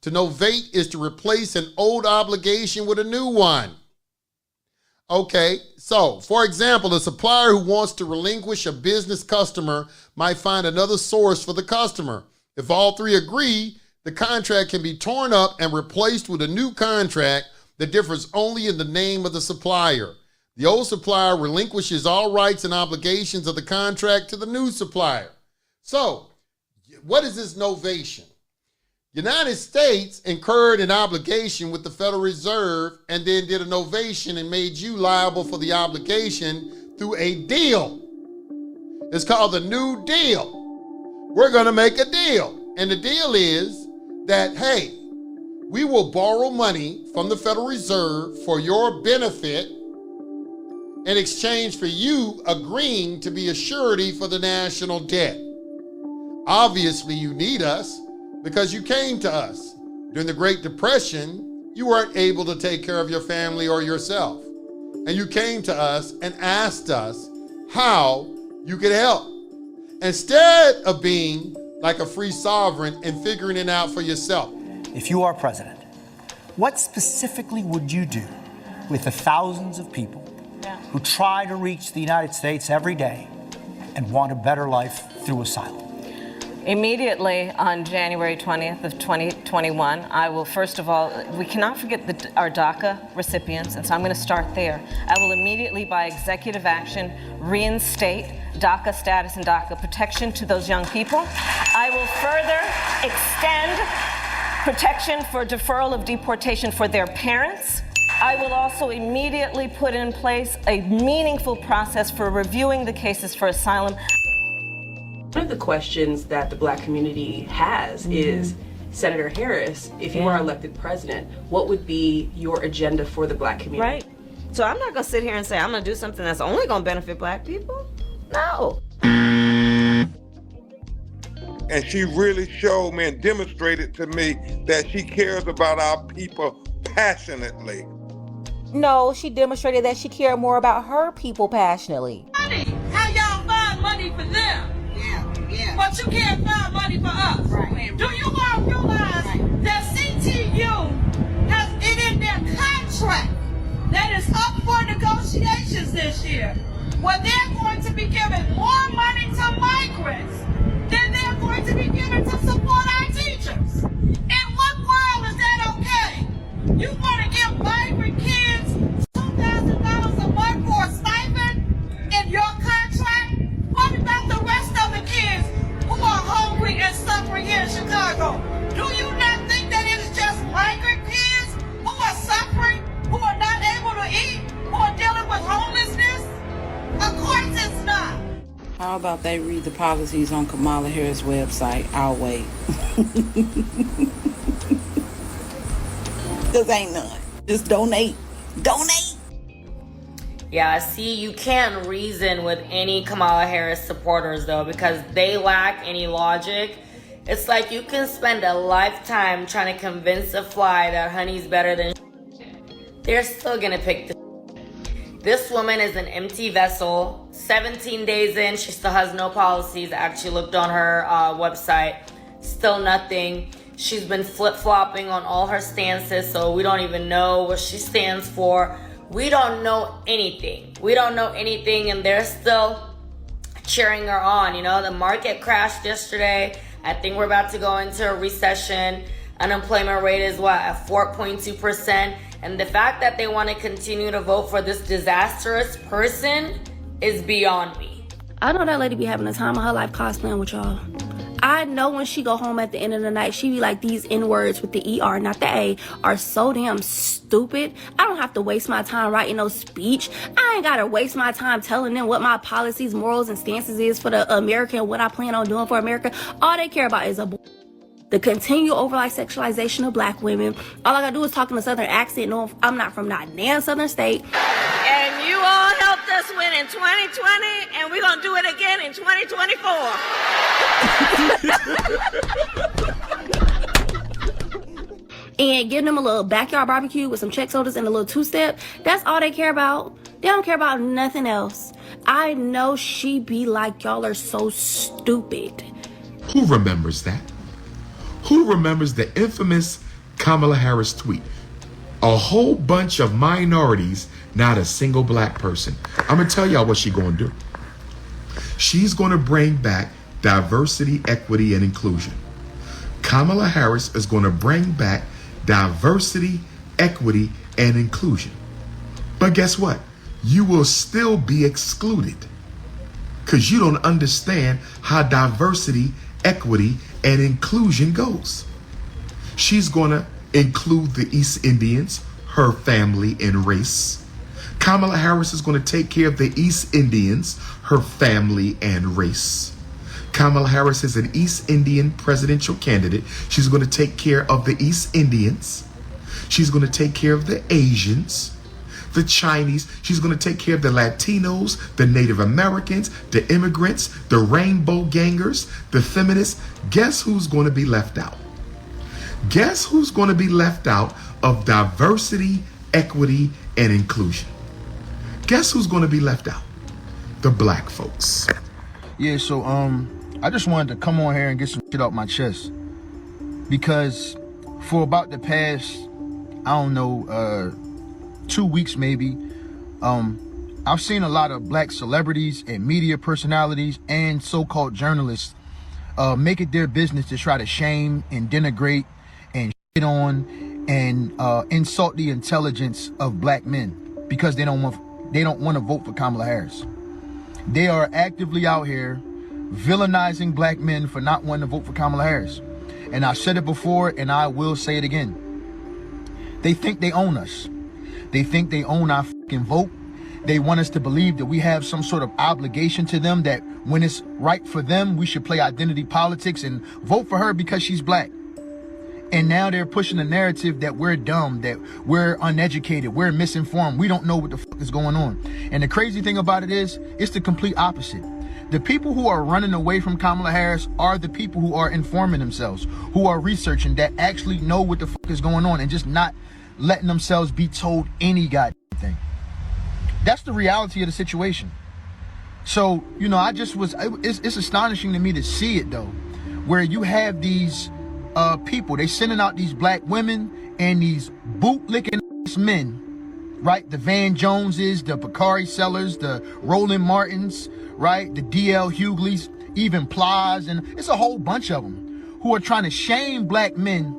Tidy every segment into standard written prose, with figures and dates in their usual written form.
To novate is to replace an old obligation with a new one. Okay, so for example, a supplier who wants to relinquish a business customer might find another source for the customer. If all three agree, the contract can be torn up and replaced with a new contract that differs only in the name of the supplier. The old supplier relinquishes all rights and obligations of the contract to the new supplier. So, what is this novation? United States incurred an obligation with the Federal Reserve and then did a novation and made you liable for the obligation through a deal. It's called the New Deal. We're going to make a deal. And the deal is that, hey, we will borrow money from the Federal Reserve for your benefit in exchange for you agreeing to be a surety for the national debt. Obviously, you need us because you came to us. During the Great Depression, you weren't able to take care of your family or yourself. And you came to us and asked us how you could help. Instead of being like a free sovereign and figuring it out for yourself. If you are president, what specifically would you do with the thousands of people who try to reach the United States every day and want a better life through asylum? Immediately on January 20th of 2021, I will, first of all, we cannot forget our DACA recipients, and so I'm going to start there. I will immediately, by executive action, reinstate DACA status and DACA protection to those young people. I will further extend protection for deferral of deportation for their parents. I will also immediately put in place a meaningful process for reviewing the cases for asylum. One of the questions that the Black community has is, Senator Harris, if you are elected president, what would be your agenda for the Black community? Right. So I'm not going to sit here and say I'm going to do something that's only going to benefit Black people. No. And she really showed me and demonstrated to me that she cares about our people passionately. No, she demonstrated that she cared more about her people passionately. Money. How y'all find money for them? Yeah. But you can't find money for us. Right. Do you all realize that CTU has it in their contract that is up for negotiations this year, where they're going to be giving more money to migrants than they're going to be giving to support our teachers? In what world is that okay? You want to give migrant kids $2,000 a month for a stipend in your contract? What about the rest of the kids who are hungry and suffering here in Chicago? Do you not think that it is just migrant kids who are suffering, who are not able to eat, who are dealing with homelessness? Of course it's not. How about they read the policies on Kamala Harris' website? I'll wait. Because ain't none. Just donate. Donate! Yeah, see, you can't reason with any Kamala Harris supporters, though, because they lack any logic. It's like you can spend a lifetime trying to convince a fly that honey's better than they're still gonna pick the This woman is an empty vessel. 17 days in, she still has no policies. I actually looked on her website. Still nothing. She's been flip-flopping on all her stances, so we don't even know what she stands for. We don't know anything. We don't know anything, and they're still cheering her on. You know, the market crashed yesterday. I think we're about to go into a recession. Unemployment rate is what, at 4.2%. And the fact that they want to continue to vote for this disastrous person is beyond me. I know that lady be having the time of her life cosplaying with y'all. I know when she go home at the end of the night, she be like, these N-words with the E-R, not the A, are so damn stupid. I don't have to waste my time writing no speech. I ain't gotta waste my time telling them what my policies, morals, and stances is for the America and what I plan on doing for America. All they care about is the continued overall sexualization of Black women. All I gotta do is talk in a Southern accent. No, I'm not from not damn Southern state. And you all helped us win in 2020, and we're going to do it again in 2024. And give them a little backyard barbecue with some check sodas and a little two-step. That's all they care about. They don't care about nothing else. I know she be like, y'all are so stupid. Who remembers that? Who remembers the infamous Kamala Harris tweet. A whole bunch of minorities, not a single black person. I'm going to tell y'all what she's going to do. She's going to bring back diversity, equity, and inclusion. Kamala Harris is going to bring back diversity, equity, and inclusion. But guess what? You will still be excluded because you don't understand how diversity, equity, and inclusion goes. She's going to include the East Indians, her family and race. Kamala Harris is going to take care of the East Indians, her family and race. Kamala Harris is an East Indian presidential candidate. She's going to take care of the East Indians. She's going to take care of the Asians, the Chinese. She's going to take care of the Latinos, the Native Americans, the immigrants, the rainbow gangers, the feminists. Guess who's going to be left out? Guess who's going to be left out of diversity, equity, and inclusion? Guess who's going to be left out? The black folks. Yeah, so I just wanted to come on here and get some shit off my chest, because for about the past, I don't know, 2 weeks maybe, I've seen a lot of black celebrities and media personalities and so-called journalists make it their business to try to shame and denigrate and shit on and insult the intelligence of black men because they don't want to vote for Kamala Harris. They are actively out here villainizing black men for not wanting to vote for Kamala Harris. And I said it before and I will say it again. They think they own us. They think they own our fucking vote. They want us to believe that we have some sort of obligation to them, that when it's right for them, we should play identity politics and vote for her because she's black. And now they're pushing the narrative that we're dumb, that we're uneducated, we're misinformed, we don't know what the fuck is going on. And the crazy thing about it is, it's the complete opposite. The people who are running away from Kamala Harris are the people who are informing themselves, who are researching, that actually know what the fuck is going on and just not letting themselves be told any goddamn thing. That's the reality of the situation. So, you know, it's astonishing to me to see it though, where you have these people, they sending out these black women and these bootlicking men, right? The Van Joneses, the Bacardi sellers, the Roland Martins, right? The DL Hugleys, even Plies, and it's a whole bunch of them who are trying to shame black men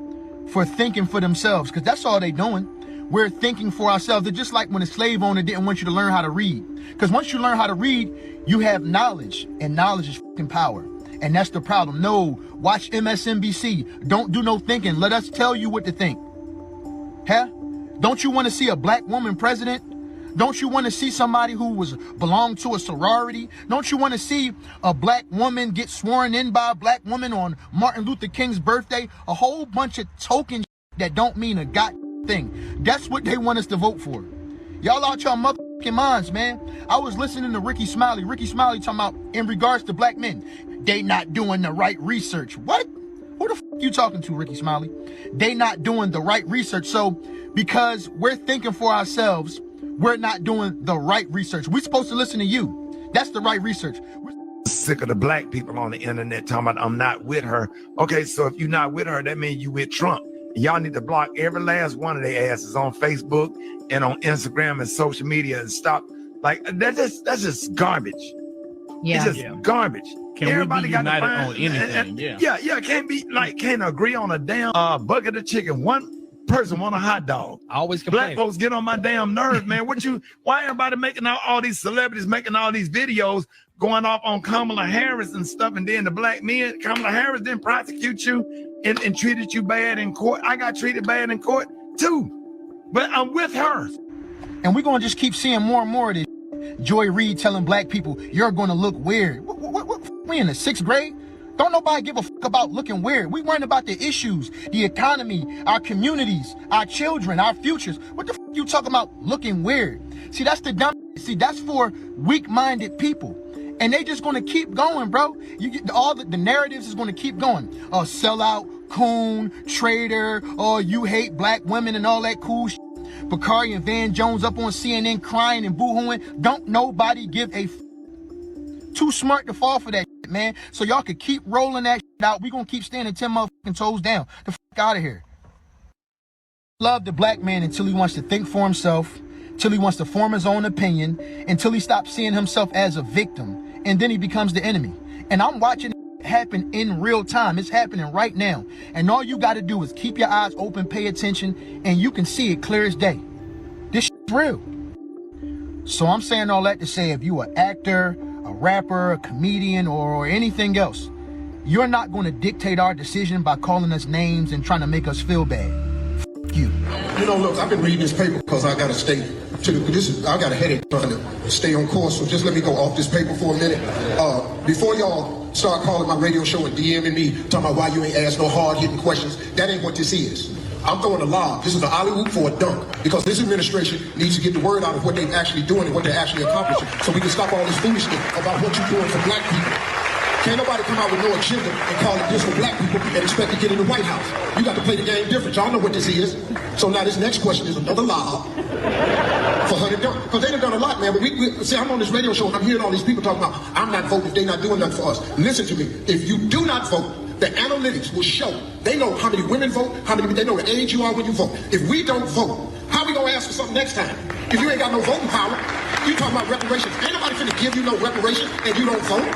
for thinking for themselves, because that's all they doing. We're thinking for ourselves. They're just like when a slave owner didn't want you to learn how to read, because once you learn how to read, you have knowledge, and knowledge is fucking power. And that's the problem. No, watch MSNBC. Don't do no thinking. Let us tell you what to think. Huh? Don't you want to see a black woman president? Don't you want to see somebody who belonged to a sorority? Don't you want to see a black woman get sworn in by a black woman on Martin Luther King's birthday? A whole bunch of token that don't mean a goddamn thing. That's what they want us to vote for. Y'all out your motherfucking minds, man. I was listening to Ricky Smiley. Ricky Smiley talking about in regards to black men, they not doing the right research. What? Who the fuck you talking to, Ricky Smiley? They not doing the right research. So because we're thinking for ourselves, we're not doing the right research. We're supposed to listen to you. That's the right research. Sick of the black people on the internet talking about I'm not with her. Okay, so if you're not with her, that means you with Trump. Y'all need to block every last one of their asses on Facebook and on Instagram and social media and stop. Like that's just garbage. Yeah, it's just garbage. Can everybody we be united on anything? Yeah. Can't agree on a damn bucket of chicken. One person want a hot dog. I always complain. Black folks get on my damn nerves, man. Why everybody making all these celebrities making all these videos going off on Kamala Harris and stuff, and then the black men, Kamala Harris didn't prosecute you and treated you bad in court. I got treated bad in court too, but I'm with her. And we're gonna just keep seeing more and more of this. Joy Reid telling black people, you're gonna look weird. What? We in the 6th grade? Don't nobody give a fuck about looking weird. We worrying about the issues, the economy, our communities, our children, our futures. What the fuck you talking about looking weird? See, that's the dumb. See, that's for weak-minded people. And they just gonna keep going, bro. You get all the narratives is gonna keep going. Sellout, coon, traitor, you hate black women and all that cool shit. Bacardi and Van Jones up on CNN crying and boo-hooing. Don't nobody give a too smart to fall for that shit, man. So y'all could keep rolling that shit out. We gonna keep standing 10 motherfucking toes down. The fuck out of here. love the black man until he wants to think for himself, till he wants to form his own opinion, until he stops seeing himself as a victim, and then he becomes the enemy. And I'm watching it happen in real time. It's happening right now. And all you got to do is keep your eyes open, pay attention, and you can see it clear as day. This shit's real. So I'm saying all that to say, if you an actor, a rapper, a comedian, or anything else, you're not going to dictate our decision by calling us names and trying to make us feel bad. F you. You know, look, I've been reading this paper because I got to stay I got a headache trying to stay on course, so just let me go off this paper for a minute. Before y'all start calling my radio show and DMing me, talking about why you ain't asked no hard-hitting questions, that ain't what this is. I'm throwing a lob. This is an alley-oop for a dunk, because this administration needs to get the word out of what they're actually doing and what they're actually accomplishing, so we can stop all this foolishness about what you're doing for black people. Can't nobody come out with no agenda and call it this for black people and expect to get in the White House. You got to play the game different. Y'all know what this is. So now this next question is another lob for Honey Dunk. Because they done done a lot, man. But we see, I'm on this radio show and I'm hearing all these people talking about, I'm not voting if they're not doing nothing for us. Listen to me. If you do not vote, the analytics will show. They know how many women vote, they know the age you are when you vote. If we don't vote, how we gonna ask for something next time? If you ain't got no voting power, you talking about reparations. Ain't nobody finna give you no reparations and you don't vote.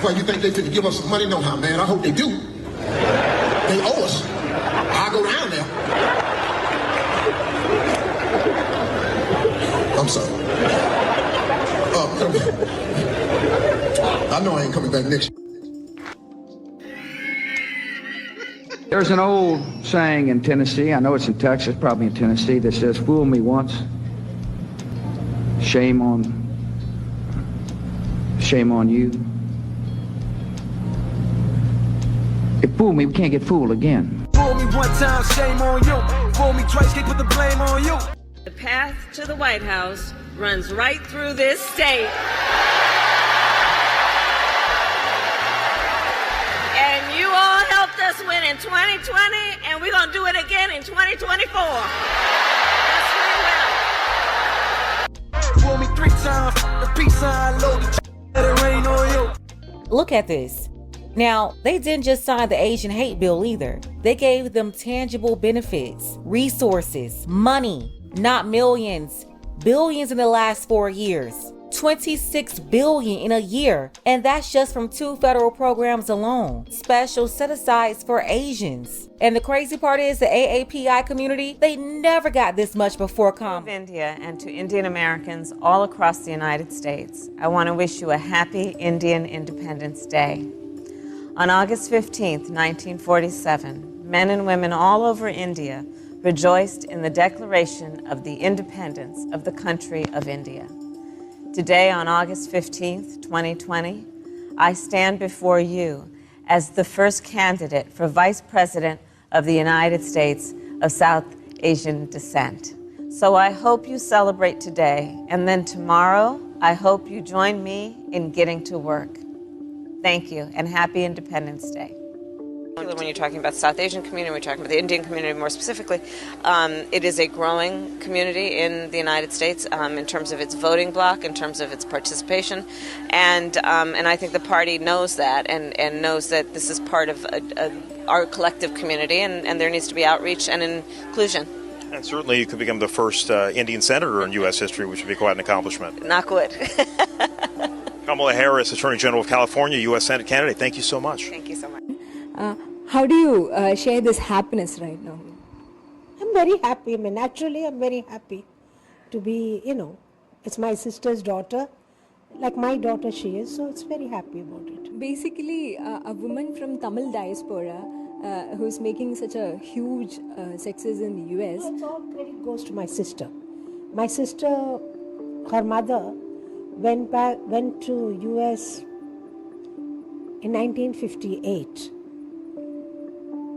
Why you think they finna give us some money? No, how, man? I hope they do. They owe us. I'll go down there. I'm sorry. I know I ain't coming back next year. There's an old saying in Tennessee, I know it's in Texas, probably in Tennessee, that says, fool me once, shame on you. If fool me, we can't get fooled again. Fool me one time, shame on you. Fool me twice, can't put the blame on you. The path to the White House runs right through this state. And you all helped us win in 2020, and we're going to do it again in 2024. Yes, we will. Fool me 3 times, the peace sign loaded. Let it rain on you. Look at this. Now, they didn't just sign the Asian hate bill either. They gave them tangible benefits, resources, money, not millions, billions in the last 4 years. 26 billion in a year, and that's just from 2 federal programs alone. Special set-asides for Asians. And the crazy part is the AAPI community, they never got this much before Kamala. India and to Indian Americans all across the United States, I want to wish you a happy Indian Independence Day. On August 15th, 1947, men and women all over India rejoiced in the declaration of the independence of the country of India. Today, on August 15th, 2020, I stand before you as the first candidate for Vice President of the United States of South Asian descent. So I hope you celebrate today, and then tomorrow, I hope you join me in getting to work. Thank you, and happy Independence Day. When you're talking about the South Asian community, we're talking about the Indian community more specifically, it is a growing community in the United States in terms of its voting bloc, in terms of its participation, and I think the party knows that and knows that this is part of our collective community, and there needs to be outreach and inclusion. And certainly you could become the first Indian senator in U.S. history, which would be quite an accomplishment. Knock wood. Kamala Harris, Attorney General of California, U.S. Senate candidate, thank you so much. Thank you so much. How do you share this happiness right now? I'm very happy. I mean, naturally, I'm very happy to be, it's my sister's daughter. Like my daughter she is, so it's very happy about it. Basically, a woman from Tamil diaspora who's making such a huge success in the US. It's all credit goes to my sister. My sister, her mother, went to US in 1958.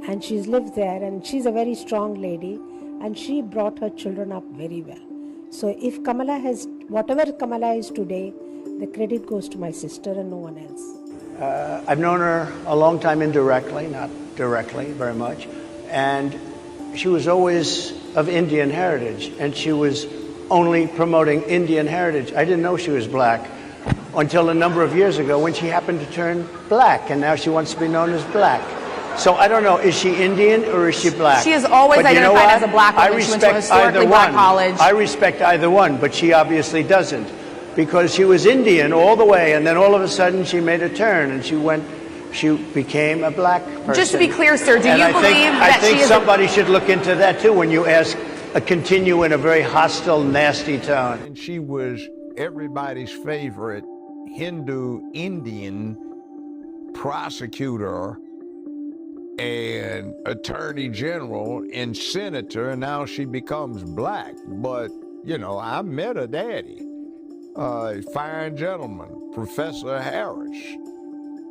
And she's lived there, and she's a very strong lady, and she brought her children up very well. So if Kamala whatever Kamala is today, the credit goes to my sister and no one else. I've known her a long time indirectly, not directly very much, and she was always of Indian heritage, and she was only promoting Indian heritage. I didn't know she was black until a number of years ago when she happened to turn black, and now she wants to be known as black. So I don't know, is she Indian or is she black? She has always But you know identified what? as a black woman. She went to a historically black college. I respect either one, but she obviously doesn't, because she was Indian all the way, and then all of a sudden she made a turn and she became a black person. Just to be clear, sir, do And you I believe think, that I think she is somebody should look into that too when you ask continue in a very hostile, nasty tone. And she was everybody's favorite Hindu Indian prosecutor and attorney general and senator, and now she becomes black. But, you know, I met her daddy, fine gentleman, Professor Harris.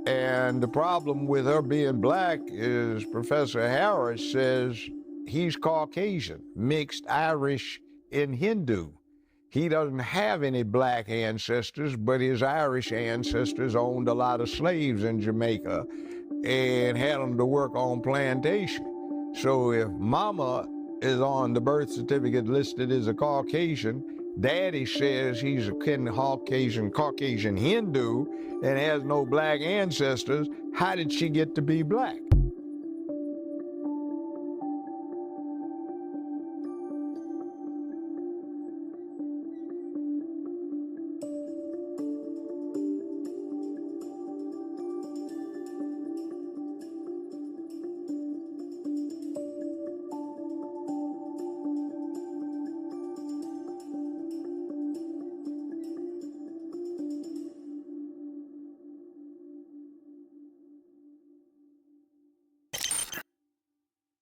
And the problem with her being black is Professor Harris says he's Caucasian, mixed Irish and Hindu. He doesn't have any black ancestors, but his Irish ancestors owned a lot of slaves in Jamaica and had them to work on plantation. So if mama is on the birth certificate listed as a Caucasian, daddy says he's a Caucasian Hindu and has no black ancestors, how did she get to be black?